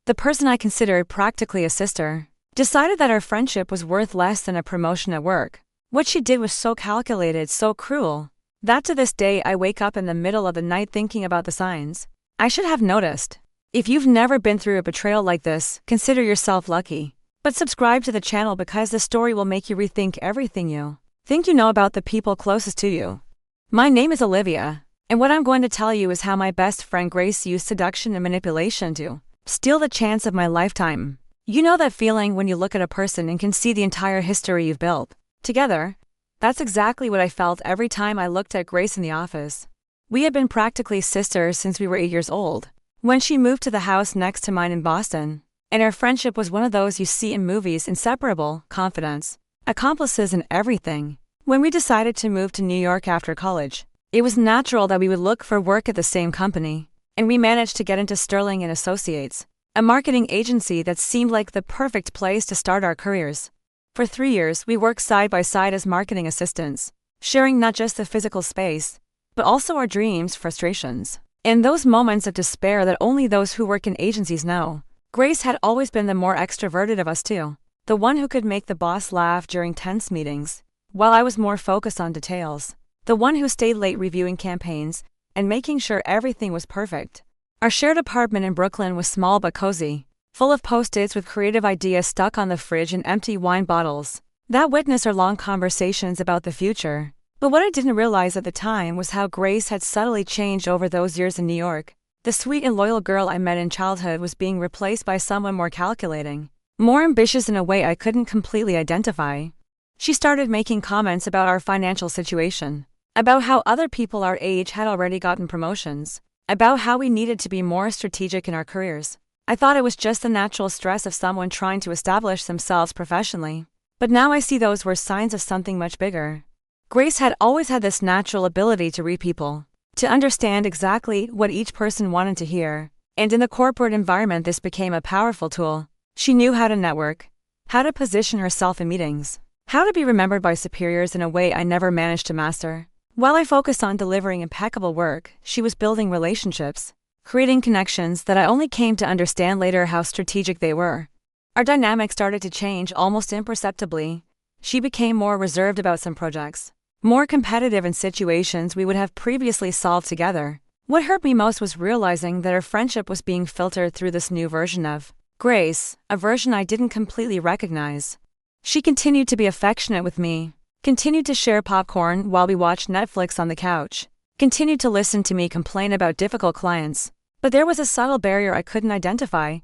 the person I considered practically a sister, decided that our friendship was worth less than a promotion at work. What she did was so calculated, so cruel, that to this day I wake up in the middle of the night thinking about the signs I should have noticed. If you've never been through a betrayal like this, consider yourself lucky. But subscribe to the channel because the story will make you rethink everything you think you know about the people closest to you. My name is Olivia, and what I'm going to tell you is how my best friend Grace used seduction and manipulation to steal the chance of my lifetime. You know that feeling when you look at a person and can see the entire history you've built together? That's exactly what I felt every time I looked at Grace in the office. We had been practically sisters since we were 8 years old, when she moved to the house next to mine in Boston, and our friendship was one of those you see in movies: inseparable, confidants, accomplices and everything. When we decided to move to New York after college, it was natural that we would look for work at the same company, and we managed to get into Sterling & Associates, a marketing agency that seemed like the perfect place to start our careers. For 3 years, we worked side by side as marketing assistants, sharing not just the physical space, but also our dreams, frustrations, and those moments of despair that only those who work in agencies know. Grace had always been the more extroverted of us two, the one who could make the boss laugh during tense meetings, while I was more focused on details, the one who stayed late reviewing campaigns and making sure everything was perfect. Our shared apartment in Brooklyn was small but cozy, full of post-its with creative ideas stuck on the fridge and empty wine bottles that witnessed our long conversations about the future. But what I didn't realize at the time was how Grace had subtly changed over those years in New York. The sweet and loyal girl I met in childhood was being replaced by someone more calculating, more ambitious in a way I couldn't completely identify. She started making comments about our financial situation, about how other people our age had already gotten promotions, about how we needed to be more strategic in our careers. I thought it was just the natural stress of someone trying to establish themselves professionally. But now I see those were signs of something much bigger. Grace had always had this natural ability to read people, to understand exactly what each person wanted to hear, and in the corporate environment this became a powerful tool. She knew how to network, how to position herself in meetings, how to be remembered by superiors in a way I never managed to master. While I focused on delivering impeccable work, she was building relationships, creating connections that I only came to understand later how strategic they were. Our dynamic started to change almost imperceptibly. She became more reserved about some projects, more competitive in situations we would have previously solved together. What hurt me most was realizing that our friendship was being filtered through this new version of Grace, a version I didn't completely recognize. She continued to be affectionate with me, continued to share popcorn while we watched Netflix on the couch, continued to listen to me complain about difficult clients, but there was a subtle barrier I couldn't identify.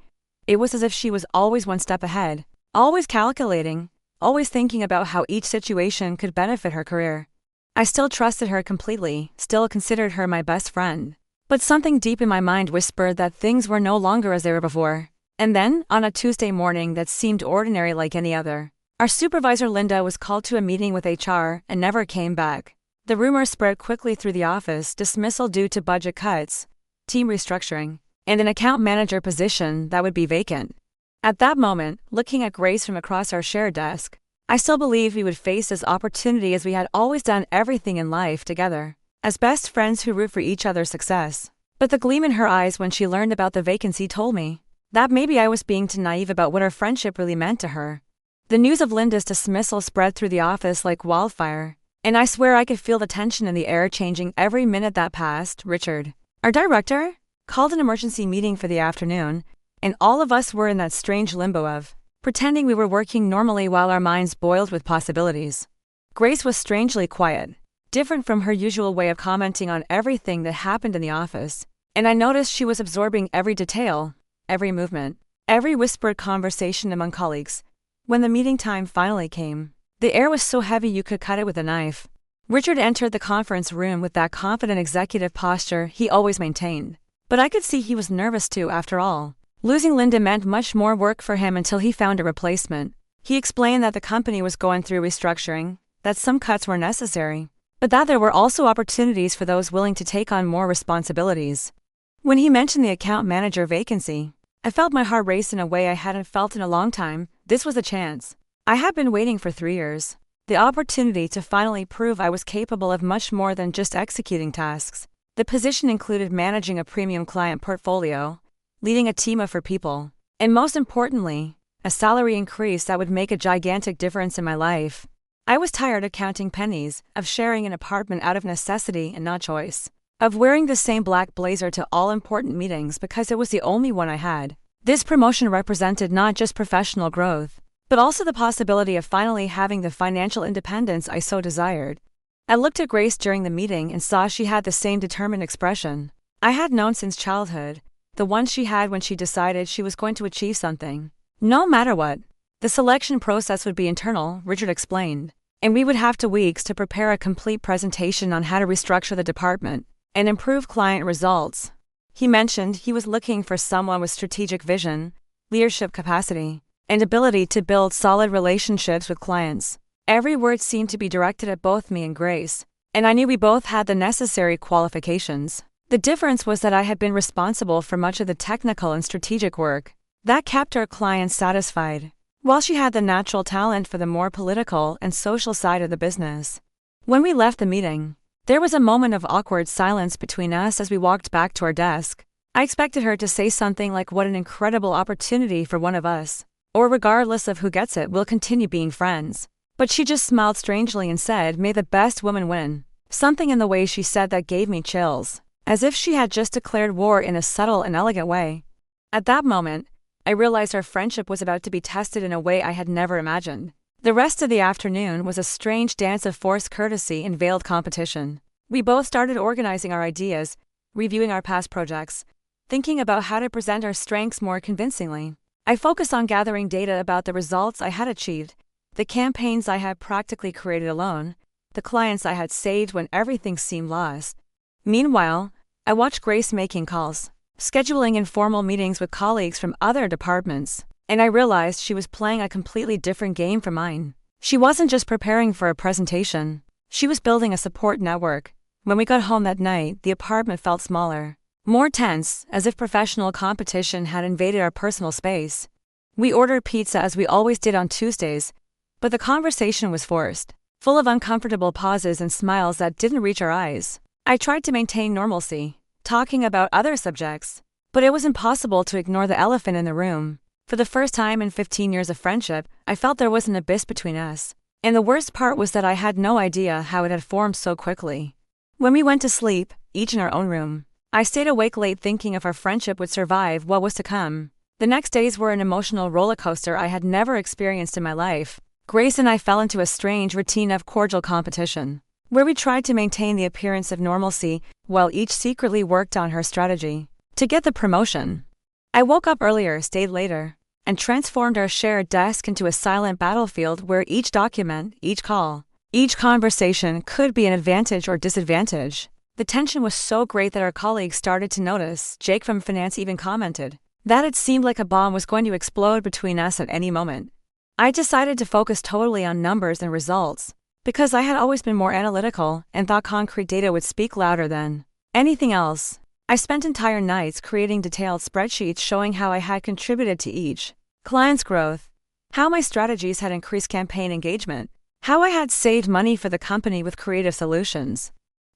It was as if she was always one step ahead, always calculating, always thinking about how each situation could benefit her career. I still trusted her completely, still considered her my best friend, but something deep in my mind whispered that things were no longer as they were before. And then, on a Tuesday morning that seemed ordinary like any other, our supervisor Linda was called to a meeting with HR and never came back. The rumor spread quickly through the office: dismissal due to budget cuts, team restructuring, and an account manager position that would be vacant. At that moment, looking at Grace from across our shared desk, I still believed we would face this opportunity as we had always done everything in life together, as best friends who root for each other's success. But the gleam in her eyes when she learned about the vacancy told me that maybe I was being too naive about what our friendship really meant to her. The news of Linda's dismissal spread through the office like wildfire, and I swear I could feel the tension in the air changing every minute that passed. Richard, our director, called an emergency meeting for the afternoon, and all of us were in that strange limbo of pretending we were working normally while our minds boiled with possibilities. Grace was strangely quiet, different from her usual way of commenting on everything that happened in the office, and I noticed she was absorbing every detail, every movement, every whispered conversation among colleagues. When the meeting time finally came, the air was so heavy you could cut it with a knife. Richard entered the conference room with that confident executive posture he always maintained. But I could see he was nervous too. After all, losing Linda meant much more work for him until he found a replacement. He explained that the company was going through restructuring, that some cuts were necessary, but that there were also opportunities for those willing to take on more responsibilities. When he mentioned the account manager vacancy, I felt my heart race in a way I hadn't felt in a long time. This was a chance I had been waiting for 3 years. The opportunity to finally prove I was capable of much more than just executing tasks. The position included managing a premium client portfolio, leading a team of 4 people, And most importantly, a salary increase that would make a gigantic difference in my life. I was tired of counting pennies, of sharing an apartment out of necessity and not choice, of wearing the same black blazer to all important meetings because it was the only one I had. This promotion represented not just professional growth, but also the possibility of finally having the financial independence I so desired. I looked at Grace during the meeting and saw she had the same determined expression I had known since childhood, the one she had when she decided she was going to achieve something. No matter what. The selection process would be internal, Richard explained, and we would have 2 weeks to prepare a complete presentation on how to restructure the department and improve client results. He mentioned he was looking for someone with strategic vision, leadership capacity, and ability to build solid relationships with clients. Every word seemed to be directed at both me and Grace, and I knew we both had the necessary qualifications. The difference was that I had been responsible for much of the technical and strategic work that kept our clients satisfied, while she had the natural talent for the more political and social side of the business. When we left the meeting, there was a moment of awkward silence between us as we walked back to our desk. I expected her to say something like what an incredible opportunity for one of us, or regardless of who gets it, we'll continue being friends. But she just smiled strangely and said, "May the best woman win." Something in the way she said that gave me chills, as if she had just declared war in a subtle and elegant way. At that moment, I realized our friendship was about to be tested in a way I had never imagined. The rest of the afternoon was a strange dance of forced courtesy and veiled competition. We both started organizing our ideas, reviewing our past projects, thinking about how to present our strengths more convincingly. I focused on gathering data about the results I had achieved, the campaigns I had practically created alone, the clients I had saved when everything seemed lost. Meanwhile, I watched Grace making calls, scheduling informal meetings with colleagues from other departments, and I realized she was playing a completely different game from mine. She wasn't just preparing for a presentation, she was building a support network. When we got home that night, the apartment felt smaller, more tense, as if professional competition had invaded our personal space. We ordered pizza as we always did on Tuesdays, but the conversation was forced, full of uncomfortable pauses and smiles that didn't reach our eyes. I tried to maintain normalcy, talking about other subjects, but it was impossible to ignore the elephant in the room. For the first time in 15 years of friendship, I felt there was an abyss between us. And the worst part was that I had no idea how it had formed so quickly. When we went to sleep, each in our own room, I stayed awake late thinking if our friendship would survive what was to come. The next days were an emotional roller coaster I had never experienced in my life. Grace and I fell into a strange routine of cordial competition, where we tried to maintain the appearance of normalcy while each secretly worked on her strategy to get the promotion. I woke up earlier, stayed later, and transformed our shared desk into a silent battlefield where each document, each call, each conversation could be an advantage or disadvantage. The tension was so great that our colleagues started to notice. Jake from finance even commented that it seemed like a bomb was going to explode between us at any moment. I decided to focus totally on numbers and results, because I had always been more analytical and thought concrete data would speak louder than anything else. I spent entire nights creating detailed spreadsheets showing how I had contributed to each client's growth, how my strategies had increased campaign engagement, how I had saved money for the company with creative solutions.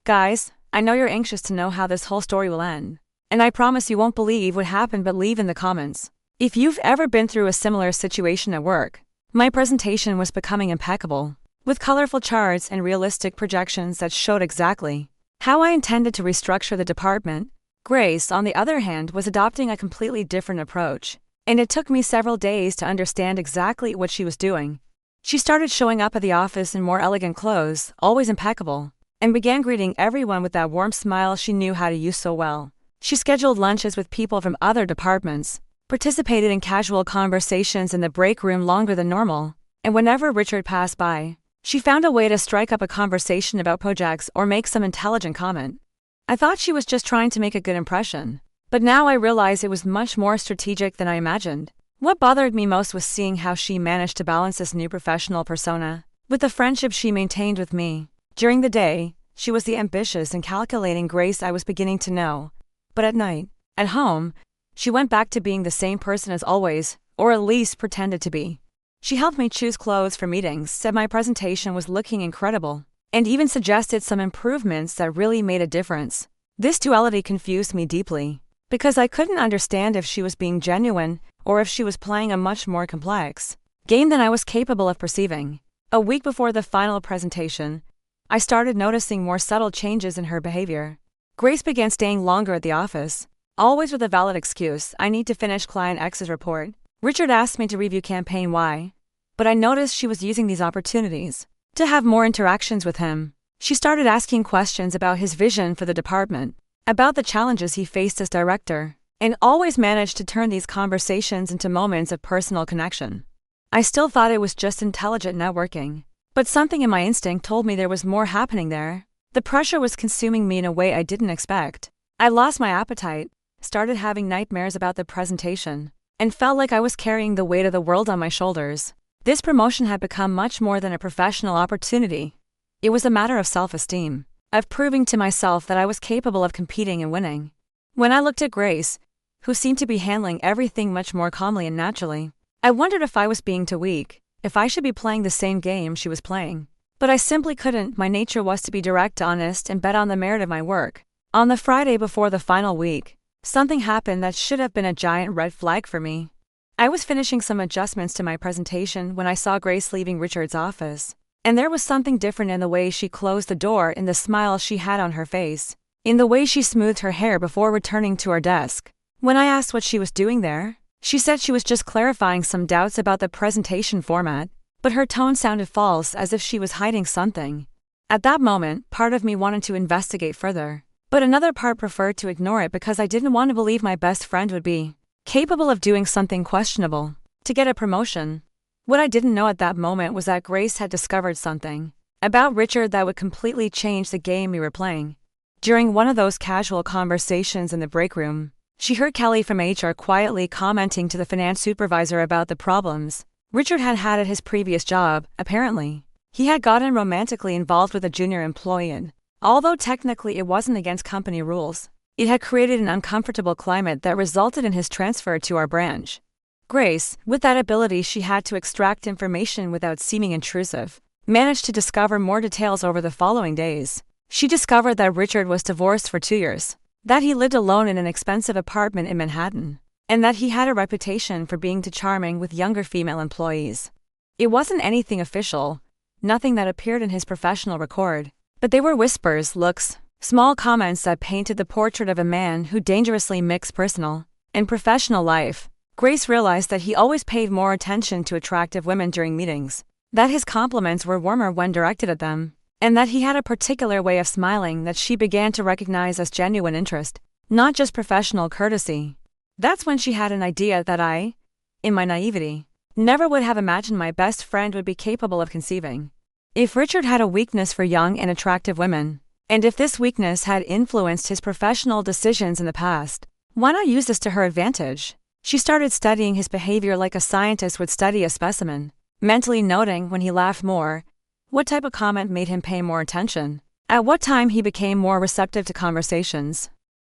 Guys, I know you're anxious to know how this whole story will end, and I promise you won't believe what happened, but leave in the comments if you've ever been through a similar situation at work. My presentation was becoming impeccable, with colorful charts and realistic projections that showed exactly how I intended to restructure the department. Grace, on the other hand, was adopting a completely different approach, and it took me several days to understand exactly what she was doing. She started showing up at the office in more elegant clothes, always impeccable, and began greeting everyone with that warm smile she knew how to use so well. She scheduled lunches with people from other departments, participated in casual conversations in the break room longer than normal, and whenever Richard passed by, she found a way to strike up a conversation about projects or make some intelligent comment. I thought she was just trying to make a good impression, but now I realize it was much more strategic than I imagined. What bothered me most was seeing how she managed to balance this new professional persona with the friendship she maintained with me. During the day, she was the ambitious and calculating Grace I was beginning to know, but at night, at home, she went back to being the same person as always, or at least pretended to be. She helped me choose clothes for meetings, said my presentation was looking incredible, and even suggested some improvements that really made a difference. This duality confused me deeply, because I couldn't understand if she was being genuine or if she was playing a much more complex game than I was capable of perceiving. A week before the final presentation, I started noticing more subtle changes in her behavior. Grace began staying longer at the office, always with a valid excuse: I need to finish client X's report. Richard asked me to review campaign Y, but I noticed she was using these opportunities to have more interactions with him. She started asking questions about his vision for the department, about the challenges he faced as director, and always managed to turn these conversations into moments of personal connection. I still thought it was just intelligent networking, but something in my instinct told me there was more happening there. The pressure was consuming me in a way I didn't expect. I lost my appetite, started having nightmares about the presentation, and felt like I was carrying the weight of the world on my shoulders. This promotion had become much more than a professional opportunity. It was a matter of self-esteem, of proving to myself that I was capable of competing and winning. When I looked at Grace, who seemed to be handling everything much more calmly and naturally, I wondered if I was being too weak, if I should be playing the same game she was playing. But I simply couldn't. My nature was to be direct, honest, and bet on the merit of my work. On the Friday before the final week, something happened that should have been a giant red flag for me. I was finishing some adjustments to my presentation when I saw Grace leaving Richard's office. And there was something different in the way she closed the door, in the smile she had on her face, in the way she smoothed her hair before returning to her desk. When I asked what she was doing there, she said she was just clarifying some doubts about the presentation format, but her tone sounded false, as if she was hiding something. At that moment, part of me wanted to investigate further, but another part preferred to ignore it because I didn't want to believe my best friend would be capable of doing something questionable to get a promotion. What I didn't know at that moment was that Grace had discovered something about Richard that would completely change the game we were playing. During one of those casual conversations in the break room, she heard Kelly from HR quietly commenting to the finance supervisor about the problems Richard had had at his previous job. Apparently, he had gotten romantically involved with a junior employee, and although technically it wasn't against company rules, it had created an uncomfortable climate that resulted in his transfer to our branch. Grace, with that ability she had to extract information without seeming intrusive, managed to discover more details over the following days. She discovered that Richard was divorced for 2 years, that he lived alone in an expensive apartment in Manhattan, and that he had a reputation for being too charming with younger female employees. It wasn't anything official, nothing that appeared in his professional record, but they were whispers, looks, small comments that painted the portrait of a man who dangerously mixed personal and professional life. Grace realized that he always paid more attention to attractive women during meetings, that his compliments were warmer when directed at them, and that he had a particular way of smiling that she began to recognize as genuine interest, not just professional courtesy. That's when she had an idea that I, in my naivety, never would have imagined my best friend would be capable of conceiving. If Richard had a weakness for young and attractive women, and if this weakness had influenced his professional decisions in the past, why not use this to her advantage? She started studying his behavior like a scientist would study a specimen, mentally noting when he laughed more, what type of comment made him pay more attention, at what time he became more receptive to conversations.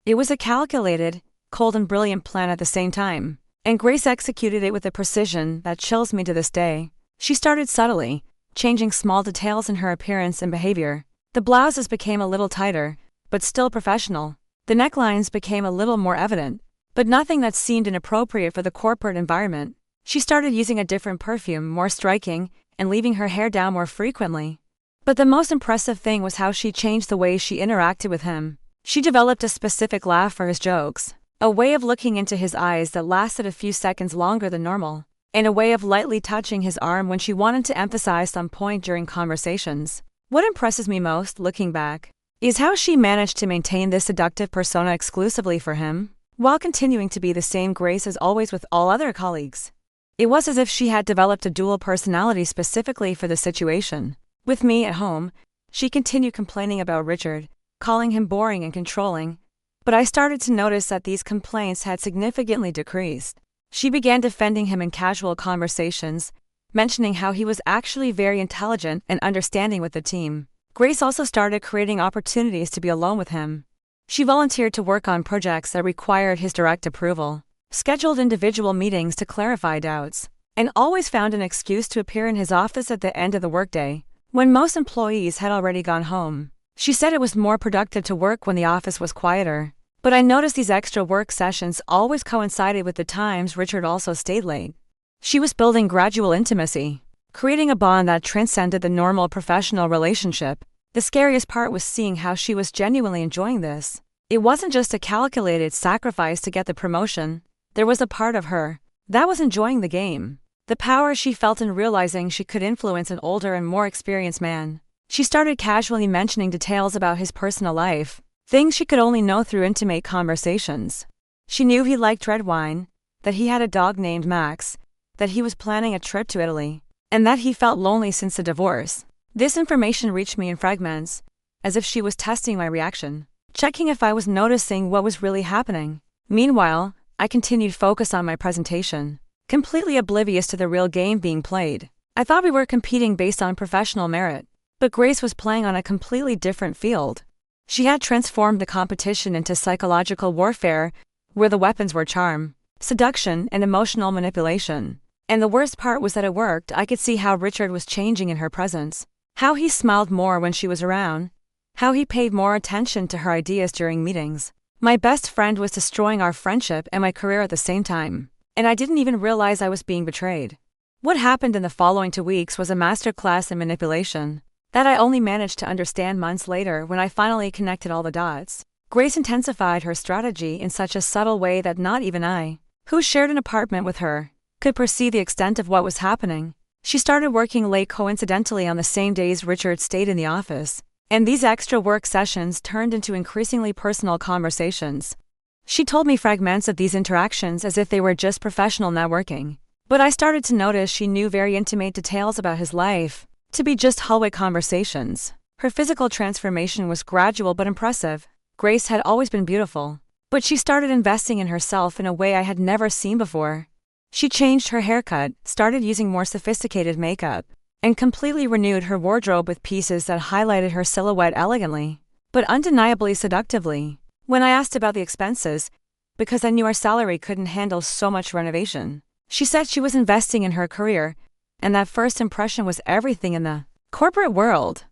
It was a calculated, cold and brilliant plan at the same time, and Grace executed it with a precision that chills me to this day. She started subtly, changing small details in her appearance and behavior. The blouses became a little tighter, but still professional. The necklines became a little more evident, but nothing that seemed inappropriate for the corporate environment. She started using a different perfume, more striking, and leaving her hair down more frequently. But the most impressive thing was how she changed the way she interacted with him. She developed a specific laugh for his jokes, a way of looking into his eyes that lasted a few seconds longer than normal, and a way of lightly touching his arm when she wanted to emphasize some point during conversations. What impresses me most, looking back, is how she managed to maintain this seductive persona exclusively for him, while continuing to be the same Grace as always with all other colleagues. It was as if she had developed a dual personality specifically for the situation. With me at home, she continued complaining about Richard, calling him boring and controlling, but I started to notice that these complaints had significantly decreased. She began defending him in casual conversations, mentioning how he was actually very intelligent and understanding with the team. Grace also started creating opportunities to be alone with him. She volunteered to work on projects that required his direct approval, scheduled individual meetings to clarify doubts, and always found an excuse to appear in his office at the end of the workday, when most employees had already gone home. She said it was more productive to work when the office was quieter, But I noticed these extra work sessions always coincided with the times Richard also stayed late. She was building gradual intimacy, creating a bond that transcended the normal professional relationship. The scariest part was seeing how she was genuinely enjoying this. It wasn't just a calculated sacrifice to get the promotion. There was a part of her that was enjoying the game. The power she felt in realizing she could influence an older and more experienced man. She started casually mentioning details about his personal life, things she could only know through intimate conversations. She knew he liked red wine, that he had a dog named Max, that he was planning a trip to Italy, and that he felt lonely since the divorce. This information reached me in fragments, as if she was testing my reaction, checking if I was noticing what was really happening. Meanwhile, I continued focus on my presentation, completely oblivious to the real game being played. I thought we were competing based on professional merit, but Grace was playing on a completely different field. She had transformed the competition into psychological warfare, where the weapons were charm, seduction, and emotional manipulation. And the worst part was that it worked. I could see how Richard was changing in her presence, how he smiled more when she was around, how he paid more attention to her ideas during meetings. My best friend was destroying our friendship and my career at the same time, and I didn't even realize I was being betrayed. What happened in the following 2 weeks was a masterclass in manipulation that I only managed to understand months later when I finally connected all the dots. Grace intensified her strategy in such a subtle way that not even I, who shared an apartment with her, could perceive the extent of what was happening. She started working late coincidentally on the same days Richard stayed in the office, and these extra work sessions turned into increasingly personal conversations. She told me fragments of these interactions as if they were just professional networking, but I started to notice she knew very intimate details about his life, to be just hallway conversations. Her physical transformation was gradual but impressive. Grace had always been beautiful, but she started investing in herself in a way I had never seen before. She changed her haircut, started using more sophisticated makeup, and completely renewed her wardrobe with pieces that highlighted her silhouette elegantly, but undeniably seductively. When I asked about the expenses, because I knew our salary couldn't handle so much renovation, she said she was investing in her career, and that first impression was everything in the corporate world.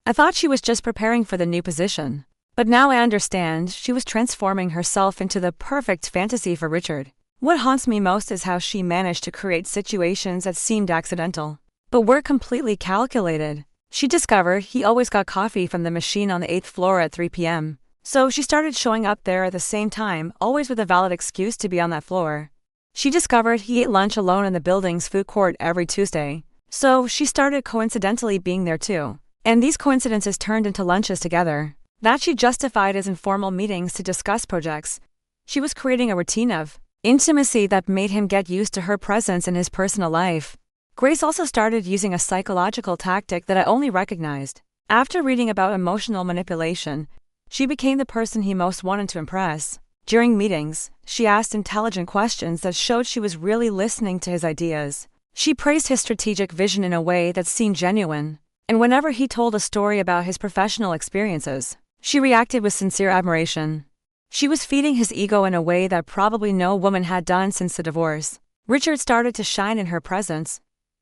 I thought she was just preparing for the new position, but now I understand she was transforming herself into the perfect fantasy for Richard. What haunts me most is how she managed to create situations that seemed accidental, but were completely calculated. She discovered he always got coffee from the machine on the 8th floor at 3 p.m., so she started showing up there at the same time, always with a valid excuse to be on that floor. She discovered he ate lunch alone in the building's food court every Tuesday, so she started coincidentally being there too. And these coincidences turned into lunches together that she justified as informal meetings to discuss projects. She was creating a routine of intimacy that made him get used to her presence in his personal life. Grace also started using a psychological tactic that I only recognized after reading about emotional manipulation. She became the person he most wanted to impress. During meetings, she asked intelligent questions that showed she was really listening to his ideas. She praised his strategic vision in a way that seemed genuine, and whenever he told a story about his professional experiences, she reacted with sincere admiration. She was feeding his ego in a way that probably no woman had done since the divorce. Richard started to shine in her presence,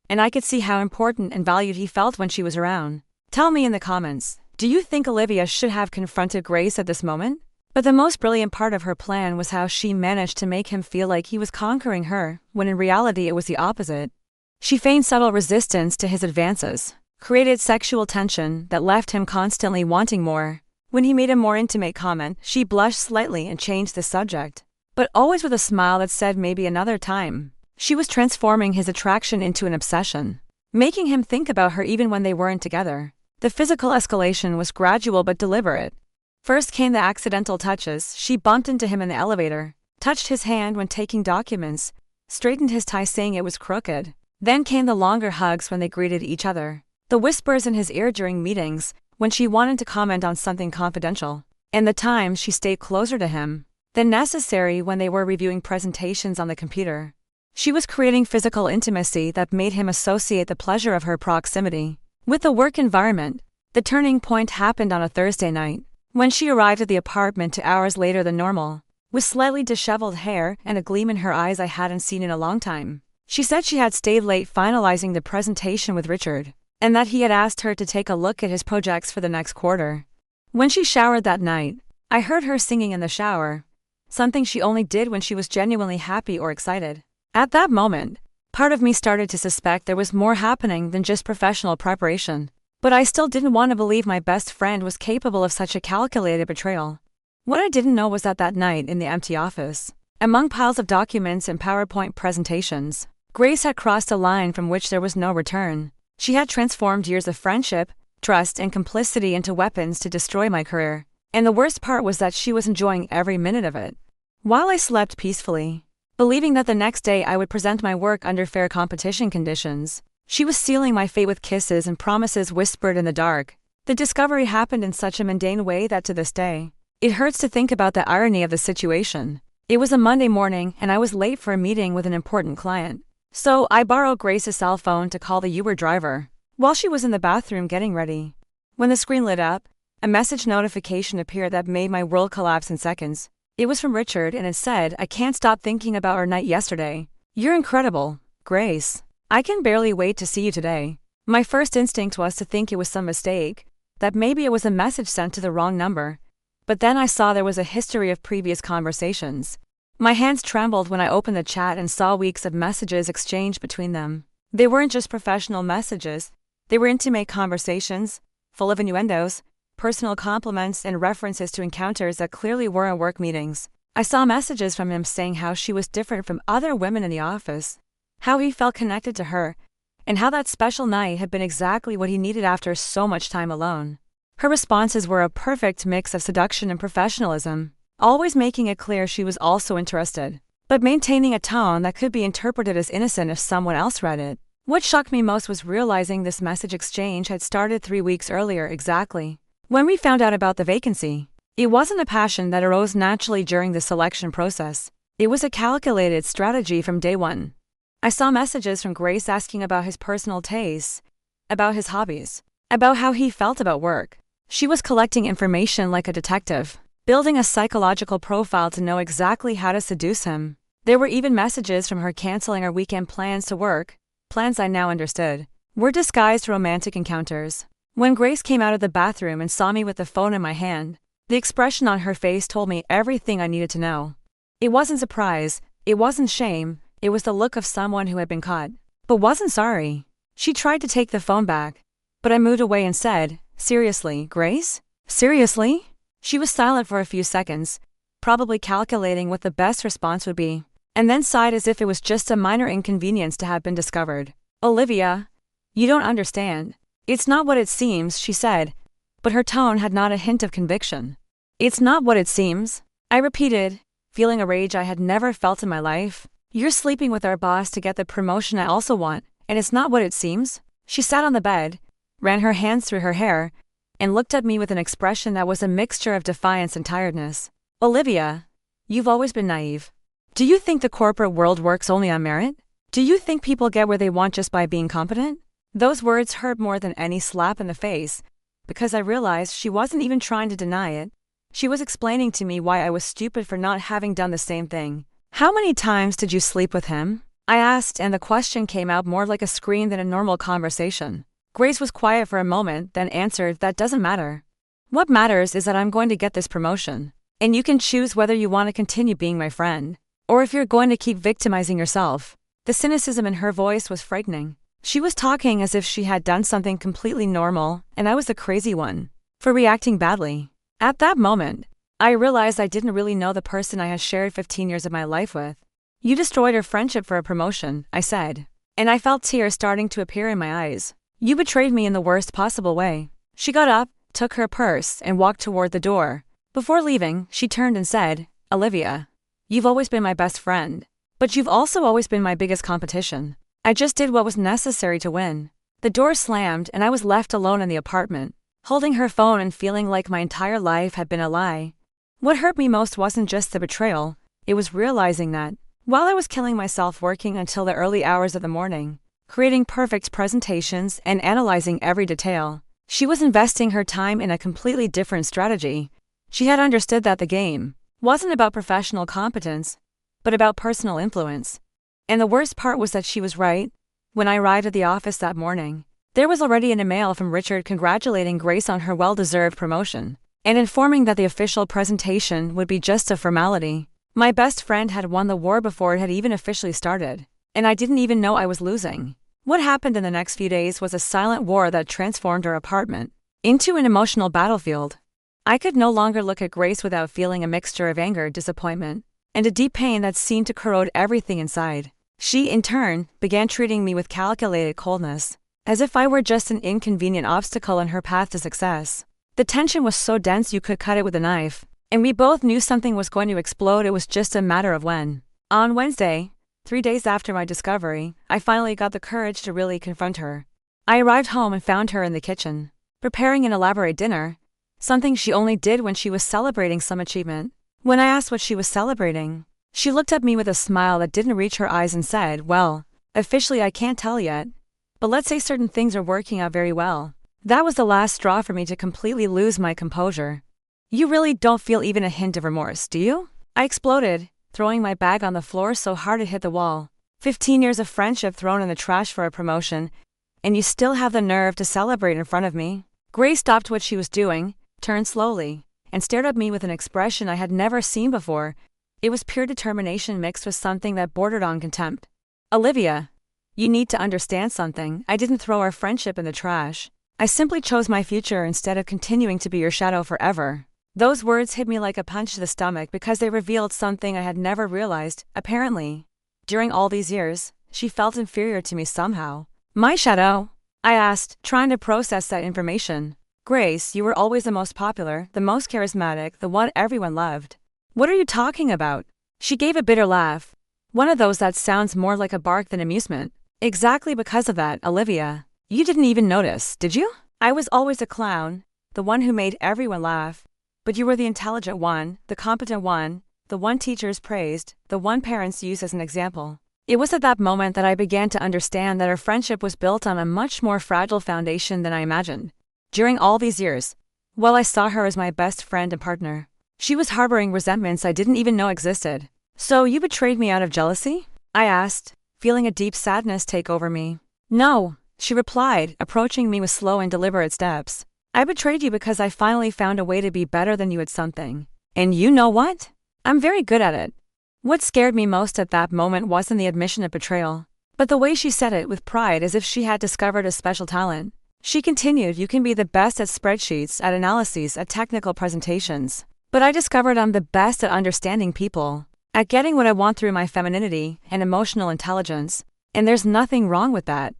and I could see how important and valued he felt when she was around. Tell me in the comments, do you think Olivia should have confronted Grace at this moment? But the most brilliant part of her plan was how she managed to make him feel like he was conquering her, when in reality it was the opposite. She feigned subtle resistance to his advances, created sexual tension that left him constantly wanting more. When he made a more intimate comment, she blushed slightly and changed the subject, but always with a smile that said maybe another time. She was transforming his attraction into an obsession, making him think about her even when they weren't together. The physical escalation was gradual but deliberate. First came the accidental touches. She bumped into him in the elevator, touched his hand when taking documents, straightened his tie saying it was crooked. Then came the longer hugs when they greeted each other, the whispers in his ear during meetings, when she wanted to comment on something confidential, and the times she stayed closer to him than necessary when they were reviewing presentations on the computer. She was creating physical intimacy that made him associate the pleasure of her proximity with the work environment. The turning point happened on a Thursday night, when she arrived at the apartment 2 hours later than normal, with slightly disheveled hair and a gleam in her eyes I hadn't seen in a long time. She said she had stayed late finalizing the presentation with Richard, and that he had asked her to take a look at his projects for the next quarter. When she showered that night, I heard her singing in the shower, something she only did when she was genuinely happy or excited. At that moment, part of me started to suspect there was more happening than just professional preparation. But I still didn't want to believe my best friend was capable of such a calculated betrayal. What I didn't know was that night in the empty office, among piles of documents and PowerPoint presentations, Grace had crossed a line from which there was no return. She had transformed years of friendship, trust, and complicity into weapons to destroy my career. And the worst part was that she was enjoying every minute of it. While I slept peacefully, believing that the next day I would present my work under fair competition conditions, she was sealing my fate with kisses and promises whispered in the dark. The discovery happened in such a mundane way that to this day, it hurts to think about the irony of the situation. It was a Monday morning and I was late for a meeting with an important client. So I borrowed Grace's cell phone to call the Uber driver, while she was in the bathroom getting ready. When the screen lit up, a message notification appeared that made my world collapse in seconds. It was from Richard and it said, "I can't stop thinking about our night yesterday. You're incredible, Grace. I can barely wait to see you today." My first instinct was to think it was some mistake, that maybe it was a message sent to the wrong number. But then I saw there was a history of previous conversations. My hands trembled when I opened the chat and saw weeks of messages exchanged between them. They weren't just professional messages, they were intimate conversations, full of innuendos, personal compliments, and references to encounters that clearly weren't work meetings. I saw messages from him saying how she was different from other women in the office, how he felt connected to her, and how that special night had been exactly what he needed after so much time alone. Her responses were a perfect mix of seduction and professionalism, always making it clear she was also interested, but maintaining a tone that could be interpreted as innocent if someone else read it. What shocked me most was realizing this message exchange had started 3 weeks earlier exactly, when we found out about the vacancy. It wasn't a passion that arose naturally during the selection process. It was a calculated strategy from day one. I saw messages from Grace asking about his personal tastes, about his hobbies, about how he felt about work. She was collecting information like a detective, building a psychological profile to know exactly how to seduce him. There were even messages from her canceling our weekend plans to work, plans I now understood were disguised romantic encounters. When Grace came out of the bathroom and saw me with the phone in my hand, the expression on her face told me everything I needed to know. It wasn't surprise, it wasn't shame, it was the look of someone who had been caught, but wasn't sorry. She tried to take the phone back, but I moved away and said, "Seriously, Grace? Seriously?" She was silent for a few seconds, probably calculating what the best response would be, and then sighed as if it was just a minor inconvenience to have been discovered. "Olivia, you don't understand. It's not what it seems," she said, but her tone had not a hint of conviction. "It's not what it seems," I repeated, feeling a rage I had never felt in my life. "You're sleeping with our boss to get the promotion I also want, and it's not what it seems." She sat on the bed, ran her hands through her hair, and looked at me with an expression that was a mixture of defiance and tiredness. "Olivia, you've always been naive. Do you think the corporate world works only on merit? Do you think people get where they want just by being competent?" Those words hurt more than any slap in the face, because I realized she wasn't even trying to deny it. She was explaining to me why I was stupid for not having done the same thing. "How many times did you sleep with him?" I asked, and the question came out more like a scream than a normal conversation. Grace was quiet for a moment, then answered, "That doesn't matter. What matters is that I'm going to get this promotion, and you can choose whether you want to continue being my friend, or if you're going to keep victimizing yourself." The cynicism in her voice was frightening. She was talking as if she had done something completely normal, and I was the crazy one for reacting badly. At that moment, I realized I didn't really know the person I had shared 15 years of my life with. "You destroyed our friendship for a promotion," I said, and I felt tears starting to appear in my eyes. "You betrayed me in the worst possible way." She got up, took her purse, and walked toward the door. Before leaving, she turned and said, "Olivia, you've always been my best friend, but you've also always been my biggest competition. I just did what was necessary to win." The door slammed and I was left alone in the apartment, holding her phone and feeling like my entire life had been a lie. What hurt me most wasn't just the betrayal, it was realizing that, while I was killing myself working until the early hours of the morning, creating perfect presentations and analyzing every detail, she was investing her time in a completely different strategy. She had understood that the game wasn't about professional competence, but about personal influence. And the worst part was that she was right. When I arrived at the office that morning, there was already an email from Richard congratulating Grace on her well-deserved promotion. and informing that the official presentation would be just a formality. My best friend had won the war before it had even officially started, and I didn't even know I was losing. What happened in the next few days was a silent war that transformed our apartment into an emotional battlefield. I could no longer look at Grace without feeling a mixture of anger, disappointment, and a deep pain that seemed to corrode everything inside. She, in turn, began treating me with calculated coldness, as if I were just an inconvenient obstacle in her path to success. The tension was so dense you could cut it with a knife, and we both knew something was going to explode. It was just a matter of when. On Wednesday, 3 days after my discovery, I finally got the courage to really confront her. I arrived home and found her in the kitchen, preparing an elaborate dinner, something she only did when she was celebrating some achievement. When I asked what she was celebrating, she looked at me with a smile that didn't reach her eyes and said, "Well, officially I can't tell yet, but let's say certain things are working out very well." That was the last straw for me to completely lose my composure. "You really don't feel even a hint of remorse, do you?" I exploded, throwing my bag on the floor so hard it hit the wall. 15 years of friendship thrown in the trash for a promotion, and you still have the nerve to celebrate in front of me? Grace stopped what she was doing, turned slowly, and stared at me with an expression I had never seen before. It was pure determination mixed with something that bordered on contempt. "Olivia, you need to understand something. I didn't throw our friendship in the trash. I simply chose my future instead of continuing to be your shadow forever." Those words hit me like a punch to the stomach because they revealed something I had never realized. Apparently, during all these years, she felt inferior to me somehow. "My shadow?" I asked, trying to process that information. "Grace, you were always the most popular, the most charismatic, the one everyone loved." "What are you talking about?" She gave a bitter laugh, one of those that sounds more like a bark than amusement. "Exactly because of that, Olivia. You didn't even notice, did you? I was always a clown, the one who made everyone laugh. But you were the intelligent one, the competent one, the one teachers praised, the one parents used as an example." It was at that moment that I began to understand that our friendship was built on a much more fragile foundation than I imagined. During all these years, while I saw her as my best friend and partner, she was harboring resentments I didn't even know existed. "So you betrayed me out of jealousy?" I asked, feeling a deep sadness take over me. "No," she replied, approaching me with slow and deliberate steps. "I betrayed you because I finally found a way to be better than you at something. And you know what? I'm very good at it." What scared me most at that moment wasn't the admission of betrayal, but the way she said it with pride as if she had discovered a special talent. She continued, "You can be the best at spreadsheets, at analyses, at technical presentations. But I discovered I'm the best at understanding people, at getting what I want through my femininity and emotional intelligence, and there's nothing wrong with that."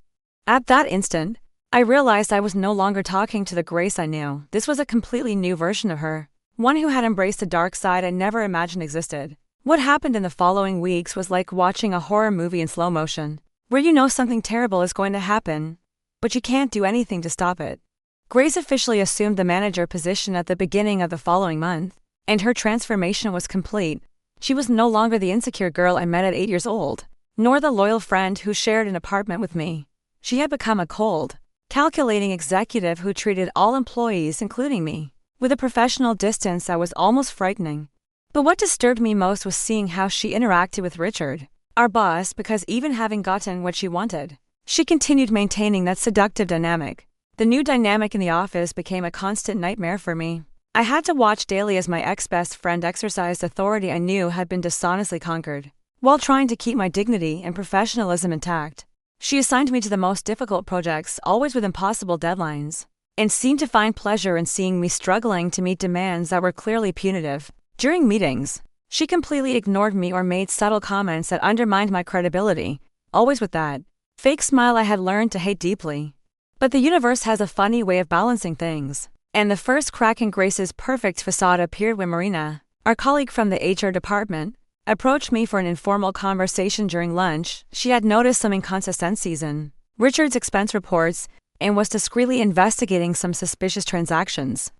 At that instant, I realized I was no longer talking to the Grace I knew. This was a completely new version of her, one who had embraced a dark side I never imagined existed. What happened in the following weeks was like watching a horror movie in slow motion, where you know something terrible is going to happen, but you can't do anything to stop it. Grace officially assumed the manager position at the beginning of the following month, and her transformation was complete. She was no longer the insecure girl I met at 8 years old, nor the loyal friend who shared an apartment with me. She had become a cold, calculating executive who treated all employees, including me, with a professional distance that was almost frightening. But what disturbed me most was seeing how she interacted with Richard, our boss, because even having gotten what she wanted, she continued maintaining that seductive dynamic. The new dynamic in the office became a constant nightmare for me. I had to watch daily as my ex-best friend exercised authority I knew had been dishonestly conquered, while trying to keep my dignity and professionalism intact. She assigned me to the most difficult projects, always with impossible deadlines, and seemed to find pleasure in seeing me struggling to meet demands that were clearly punitive. During meetings, she completely ignored me or made subtle comments that undermined my credibility, always with that fake smile I had learned to hate deeply. But the universe has a funny way of balancing things, and the first crack in Grace's perfect facade appeared when Marina, our colleague from the HR department, approached me for an informal conversation during lunch. She had noticed some inconsistencies in Richard's expense reports and was discreetly investigating some suspicious transactions.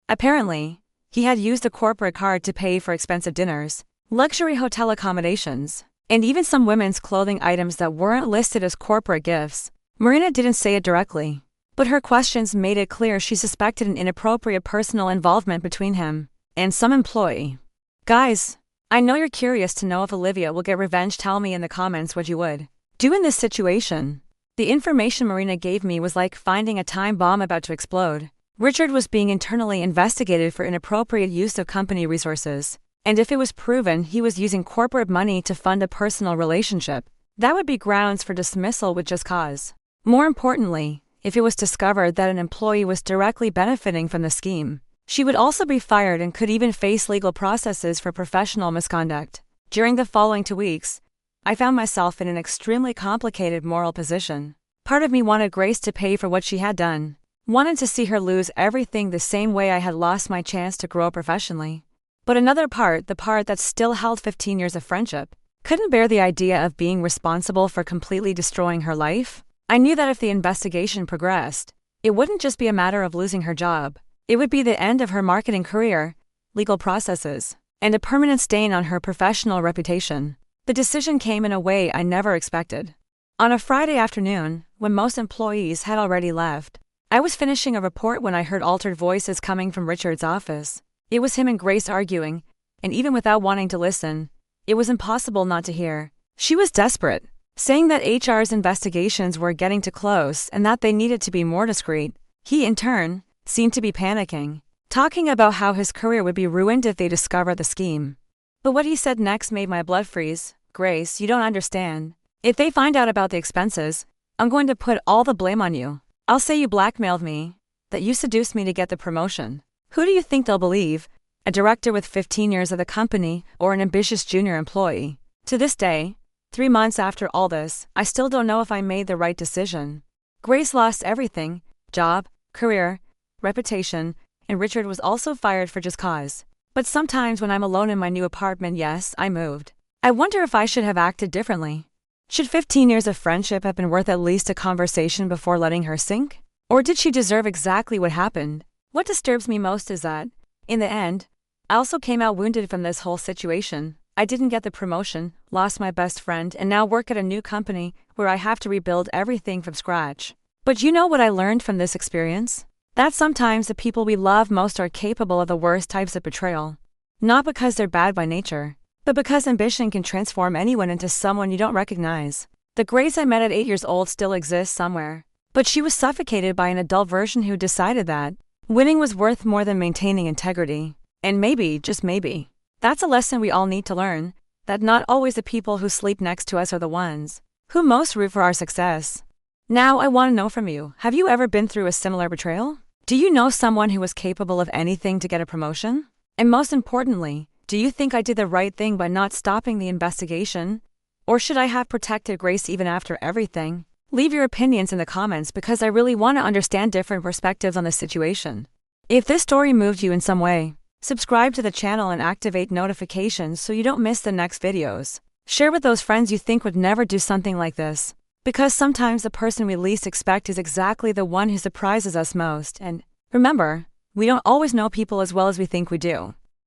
Apparently, he had used a corporate card to pay for expensive dinners, luxury hotel accommodations, and even some women's clothing items that weren't listed as corporate gifts. Marina didn't say it directly, but her questions made it clear she suspected an inappropriate personal involvement between him and some employee. "Guys, I know you're curious to know if Olivia will get revenge. Tell me in the comments what you would do in this situation." The information Marina gave me was like finding a time bomb about to explode. Richard was being internally investigated for inappropriate use of company resources, and if it was proven he was using corporate money to fund a personal relationship, that would be grounds for dismissal with just cause. More importantly, if it was discovered that an employee was directly benefiting from the scheme, she would also be fired and could even face legal processes for professional misconduct. During the following 2 weeks, I found myself in an extremely complicated moral position. Part of me wanted Grace to pay for what she had done, wanted to see her lose everything the same way I had lost my chance to grow professionally. But another part, the part that still held 15 years of friendship, couldn't bear the idea of being responsible for completely destroying her life. I knew that if the investigation progressed, it wouldn't just be a matter of losing her job. It would be the end of her marketing career, legal processes, and a permanent stain on her professional reputation. The decision came in a way I never expected. On a Friday afternoon, when most employees had already left, I was finishing a report when I heard altered voices coming from Richard's office. It was him and Grace arguing, and even without wanting to listen, it was impossible not to hear. She was desperate, saying that HR's investigations were getting too close and that they needed to be more discreet. He, in turn, seemed to be panicking, talking about how his career would be ruined if they discovered the scheme. But what he said next made my blood freeze. Grace, you don't understand. If they find out about the expenses, I'm going to put all the blame on you. I'll say you blackmailed me, that you seduced me to get the promotion. Who do you think they'll believe? A director with 15 years of the company or an ambitious junior employee? To this day, 3 months after all this, I still don't know if I made the right decision. Grace lost everything: job, career, reputation, and Richard was also fired for just cause. But sometimes when I'm alone in my new apartment, yes, I moved. I wonder if I should have acted differently. Should 15 years of friendship have been worth at least a conversation before letting her sink? Or did she deserve exactly what happened? What disturbs me most is that, in the end, I also came out wounded from this whole situation. I didn't get the promotion, lost my best friend, and now work at a new company where I have to rebuild everything from scratch. But you know what I learned from this experience? That sometimes the people we love most are capable of the worst types of betrayal. Not because they're bad by nature, but because ambition can transform anyone into someone you don't recognize. The Grace I met at 8 years old still exists somewhere, but she was suffocated by an adult version who decided that winning was worth more than maintaining integrity. And maybe, just maybe, that's a lesson we all need to learn, that not always the people who sleep next to us are the ones who most root for our success. Now I want to know from you, have you ever been through a similar betrayal? Do you know someone who was capable of anything to get a promotion? And most importantly, do you think I did the right thing by not stopping the investigation? Or should I have protected Grace even after everything? Leave your opinions in the comments because I really want to understand different perspectives on this situation. If this story moved you in some way, subscribe to the channel and activate notifications so you don't miss the next videos. Share with those friends you think would never do something like this. Because sometimes the person we least expect is exactly the one who surprises us most. And remember, we don't always know people as well as we think we do.